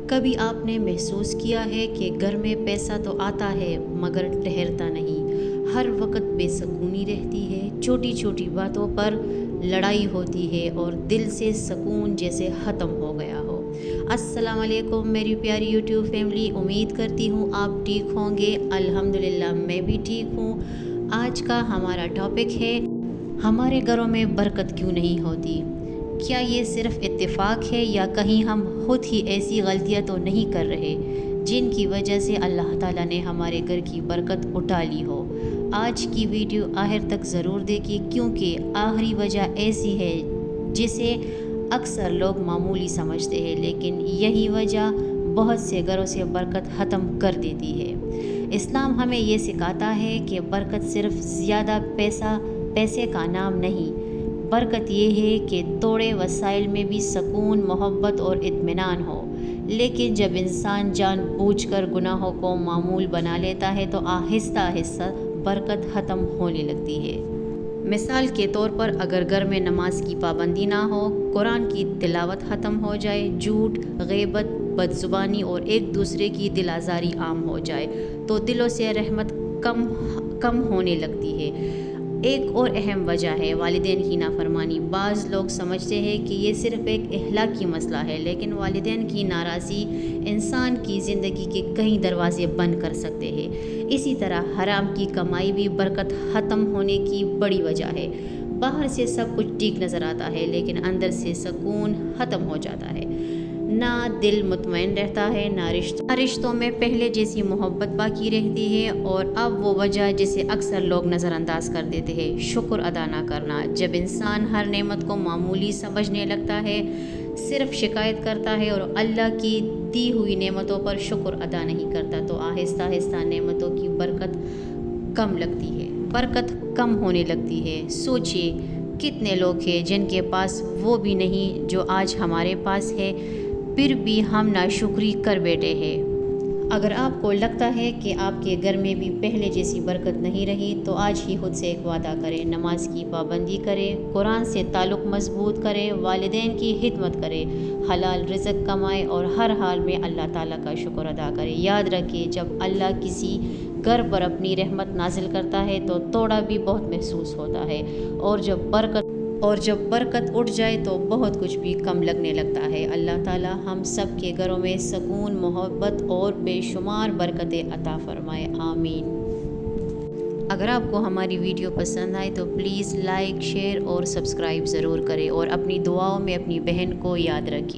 کبھی آپ نے محسوس کیا ہے کہ گھر میں پیسہ تو آتا ہے مگر ٹھہرتا نہیں، ہر وقت بے سکونی رہتی ہے، چھوٹی چھوٹی باتوں پر لڑائی ہوتی ہے اور دل سے سکون جیسے ختم ہو گیا ہو۔ السلام علیکم میری پیاری یوٹیوب فیملی، امید کرتی ہوں آپ ٹھیک ہوں گے۔ الحمدللہ میں بھی ٹھیک ہوں۔ آج کا ہمارا ٹاپک ہے ہمارے گھروں میں برکت کیوں نہیں ہوتی؟ کیا یہ صرف اتفاق ہے یا کہیں ہم خود ہی ایسی غلطیاں تو نہیں کر رہے جن کی وجہ سے اللہ تعالیٰ نے ہمارے گھر کی برکت اٹھا لی ہو؟ آج کی ویڈیو آخر تک ضرور دیکھیں کیونکہ آخری وجہ ایسی ہے جسے اکثر لوگ معمولی سمجھتے ہیں، لیکن یہی وجہ بہت سے گھروں سے برکت ختم کر دیتی ہے۔ اسلام ہمیں یہ سکھاتا ہے کہ برکت صرف زیادہ پیسے کا نام نہیں، برکت یہ ہے کہ تھوڑے وسائل میں بھی سکون، محبت اور اطمینان ہو۔ لیکن جب انسان جان بوجھ کر گناہوں کو معمول بنا لیتا ہے تو آہستہ آہستہ برکت ختم ہونے لگتی ہے۔ مثال کے طور پر اگر گھر میں نماز کی پابندی نہ ہو، قرآن کی تلاوت ختم ہو جائے، جھوٹ، غیبت، بدزبانی اور ایک دوسرے کی دل آزاری عام ہو جائے تو دلوں سے رحمت کم ہونے لگتی ہے۔ ایک اور اہم وجہ ہے والدین کی نافرمانی۔ بعض لوگ سمجھتے ہیں کہ یہ صرف ایک اخلاقی مسئلہ ہے، لیکن والدین کی ناراضی انسان کی زندگی کے کئی دروازے بند کر سکتے ہیں۔ اسی طرح حرام کی کمائی بھی برکت ختم ہونے کی بڑی وجہ ہے۔ باہر سے سب کچھ ٹھیک نظر آتا ہے لیکن اندر سے سکون ختم ہو جاتا ہے، نہ دل مطمئن رہتا ہے، نہ رشتوں میں پہلے جیسی محبت باقی رہتی ہے۔ اور اب وہ وجہ جسے اکثر لوگ نظر انداز کر دیتے ہیں، شکر ادا نہ کرنا۔ جب انسان ہر نعمت کو معمولی سمجھنے لگتا ہے، صرف شکایت کرتا ہے اور اللہ کی دی ہوئی نعمتوں پر شکر ادا نہیں کرتا تو آہستہ آہستہ نعمتوں کی برکت کم ہونے لگتی ہے۔ سوچئے کتنے لوگ ہیں جن کے پاس وہ بھی نہیں جو آج ہمارے پاس ہے، پھر بھی ہم ناشکری کر بیٹھے ہیں۔ اگر آپ کو لگتا ہے کہ آپ کے گھر میں بھی پہلے جیسی برکت نہیں رہی تو آج ہی خود سے ایک وعدہ کریں، نماز کی پابندی کریں، قرآن سے تعلق مضبوط کریں، والدین کی خدمت کریں، حلال رزق کمائیں اور ہر حال میں اللہ تعالیٰ کا شکر ادا کریں۔ یاد رکھیں، جب اللہ کسی گھر پر اپنی رحمت نازل کرتا ہے تو تھوڑا بھی بہت محسوس ہوتا ہے، اور جب برکت اٹھ جائے تو بہت کچھ بھی کم لگنے لگتا ہے۔ اللہ تعالیٰ ہم سب کے گھروں میں سکون، محبت اور بے شمار برکتیں عطا فرمائے، آمین۔ اگر آپ کو ہماری ویڈیو پسند آئے تو پلیز لائک، شیئر اور سبسکرائب ضرور کریں اور اپنی دعاؤں میں اپنی بہن کو یاد رکھیں۔